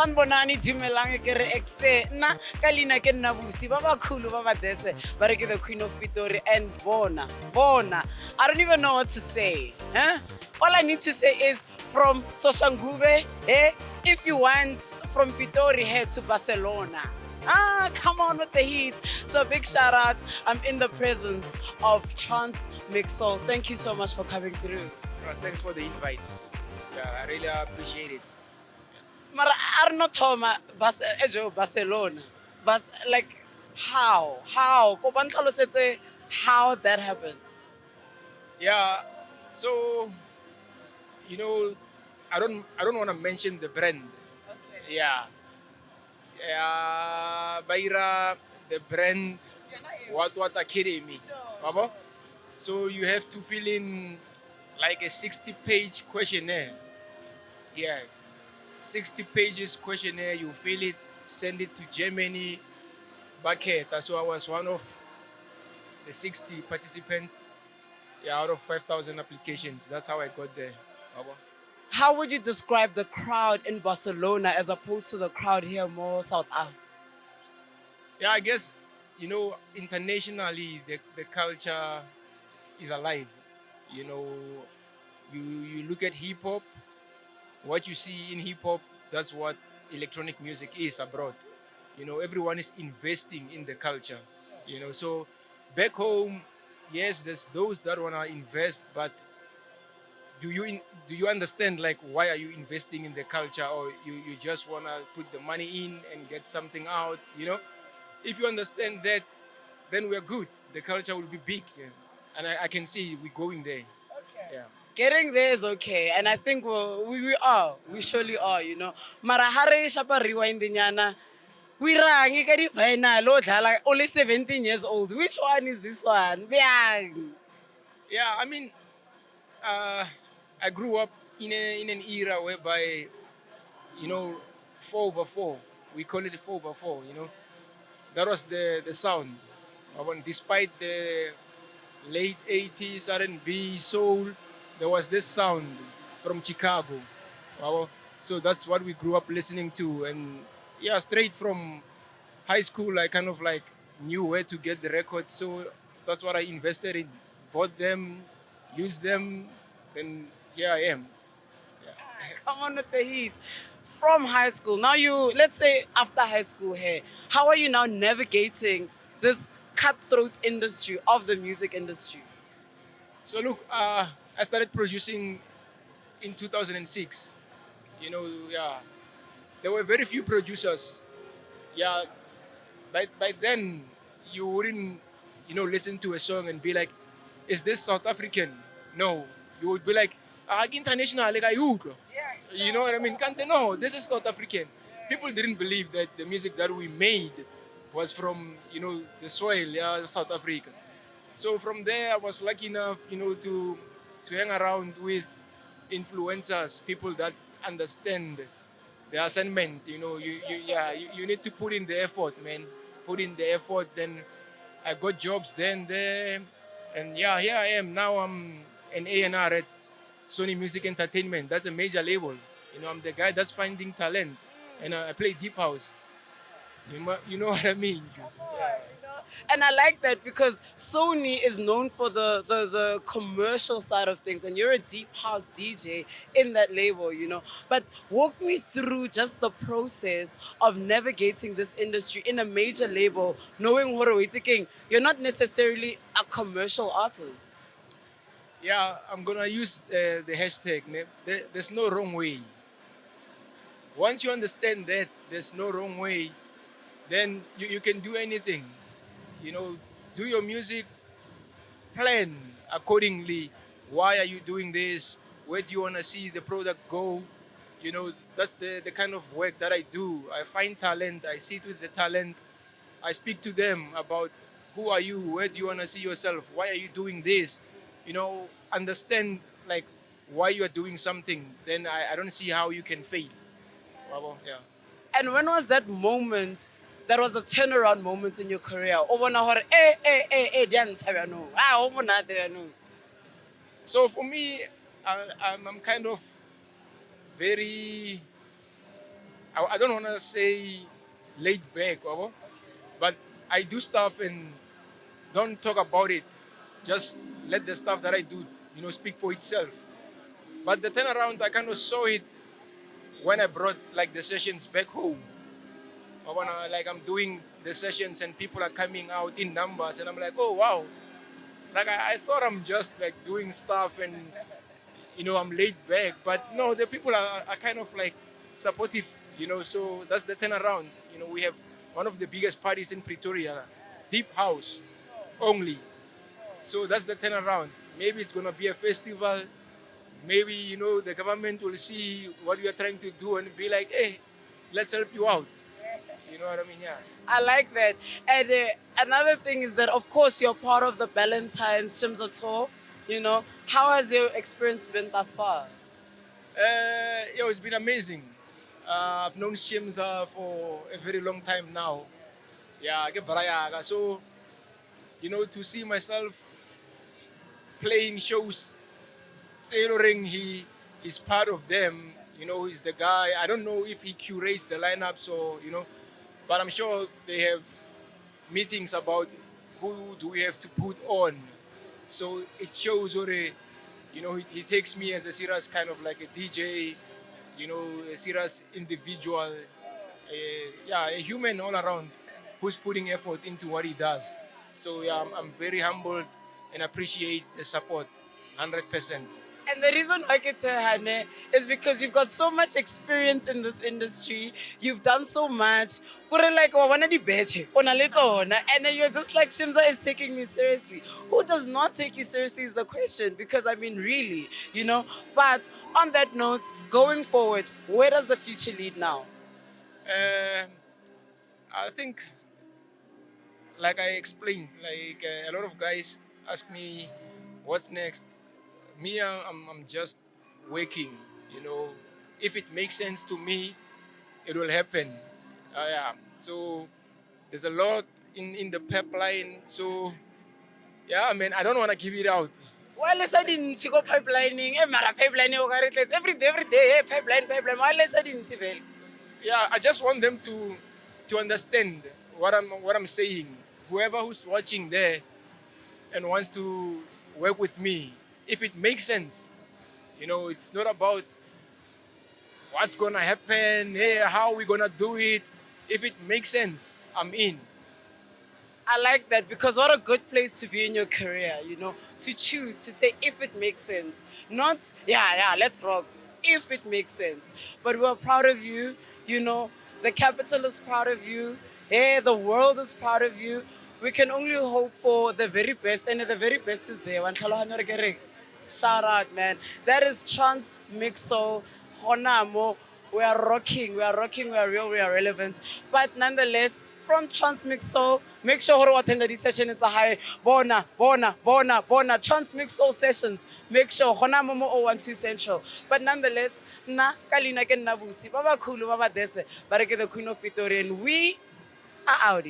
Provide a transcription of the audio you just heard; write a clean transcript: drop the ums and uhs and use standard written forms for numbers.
Sanbonani dumelang ke re exe na kalina ke nna busi ba ba khulu ba ba dese ba re ke the queen of Pitori and bona I don't even know what to say, huh? All I need to say is from Soshanguve, if you want from Pitori head to Barcelona. Come on with the heat. So big shout out. I'm in the presence of Trancemicsoul. Thank you so much for coming through. Thanks for the invite. Yeah, I really appreciate it. Mara Arno Thoma Barcelona. But like how? Ko ba ntlhalosetse how that happened. Yeah, so I don't want to mention the brand. Okay. Yeah, Baira, the brand what Academy. Babo? So you have to fill in like a 60-page questionnaire. Yeah, 60 pages questionnaire. You fill it, send it to Germany. Back here, so I was one of the 60 participants. Yeah, out of 5,000 applications. That's how I got there. Baba. How would you describe the crowd in Barcelona as opposed to the crowd here more South Africa? Yeah, I guess, internationally, the culture is alive. You know, you look at hip hop, what you see in hip hop, that's what electronic music is abroad. Everyone is investing in the culture. So back home, yes, there's those that wanna invest, but do you understand like why are you investing in the culture, or you just wanna put the money in and get something out? If you understand that, then we're good. The culture will be big, yeah. And I can see we're going there. Okay. Yeah. Getting there is okay, and I think we surely are, Mara hare shapa rewind nyana. We rang ka di final o dlala only 17 years old. Which one is this one? Bjang. Yeah, I mean, I grew up in an era whereby, 4/4. We call it 4/4. That was the sound. Despite the late 80s R&B soul, there was this sound from Chicago. So that's what we grew up listening to, and yeah, straight from high school, I kind of like knew where to get the records. So that's what I invested in, bought them, used them, and here I am. Yeah. Come on with the heat. From high school, now let's say after high school here, how are you now navigating this cutthroat industry of the music industry? So look, I started producing in 2006. Yeah, there were very few producers. Yeah, by then you wouldn't, listen to a song and be like, is this South African? No, you would be like, international, like you know what I mean? No, this is South African. People didn't believe that the music that we made was from, the soil, yeah, South Africa. So from there, I was lucky enough, to hang around with influencers, people that understand the assignment. You need to put in the effort, man. Put in the effort. Then I got jobs then there, and yeah, here I am now. I'm an A&R at Sony Music Entertainment. That's a major label. I'm the guy that's finding talent, and I play deep house. You know what I mean? Yeah. And I like that because Sony is known for the commercial side of things, and you're a deep house DJ in that label, But walk me through just the process of navigating this industry in a major label, knowing what we're thinking. You're not necessarily a commercial artist. Yeah, I'm gonna use the hashtag. There's no wrong way. Once you understand that there's no wrong way, then you can do anything. Do your music, plan accordingly. Why are you doing this? Where do you want to see the product go? That's the kind of work that I do. I find talent, I sit with the talent, I speak to them about who are you, where do you want to see yourself, why are you doing this? Understand like why you are doing something, then I don't see how you can fail. Yeah. And when was that moment that was the turnaround moment in your career? So for me, I'm kind of very I don't want to say laid back, wabo, but I do stuff and don't talk about it. Just let the stuff that I do, speak for itself. But the turnaround, I kind of saw it when I brought like the sessions back home. I wanna like I'm doing the sessions and people are coming out in numbers, and I'm like, oh wow, like I thought I'm just like doing stuff and I'm laid back, but no, the people are kind of like supportive, so that's the turnaround. We have one of the biggest parties in Pretoria, deep house only. So that's the turnaround. Maybe it's gonna be a festival. Maybe the government will see what we are trying to do and be like, hey, let's help you out. You know what I mean? Yeah. I like that. And another thing is that, of course, you're part of the Ballantine Shimza tour. How has your experience been thus far? It's been amazing. I've known Shimza for a very long time now. Yeah, so to see myself playing shows, tailoring, he is part of them. He's the guy. I don't know if he curates the lineups or but I'm sure they have meetings about who do we have to put on. So it shows already, he takes me as a serious kind of like a DJ, a serious individual, a human all around who's putting effort into what he does. So yeah, I'm very humbled and appreciate the support, 100%. And the reason why it's Hane is because you've got so much experience in this industry. You've done so much. Like, and then you're just like, Shimza is taking me seriously. Who does not take you seriously is the question. Because, I mean, really, But on that note, going forward, where does the future lead now? I think, like I explained, like a lot of guys ask me, what's next? Me, I'm just working, If it makes sense to me, it will happen. Yeah. So there's a lot in the pipeline. So yeah, man, I don't want to give it out. Why less I didn't go pipelining? Pipelining every day, pipeline. Why less I didn't? Yeah, I just want them to understand what I'm saying. Whoever who's watching there and wants to work with me, if it makes sense, it's not about what's gonna happen, how we gonna do it. If it makes sense, I'm in. I like that because what a good place to be in your career, to choose to say if it makes sense. Not, let's rock, if it makes sense. But we're proud of you, the capital is proud of you, the world is proud of you. We can only hope for the very best, and the very best is there. Shout out, man. That is Trancemicsoul, Honamo. We are rocking, we are real, we are relevant. But nonetheless, from Trancemicsoul, make sure you attend this session. It's a high bona. Trancemicsoul sessions. Make sure Honamo 012 Central. But nonetheless, na kalina ke nabusi. Baba Kulu, Baba Dese, Bareke the Queen of Pretoria, and we are out.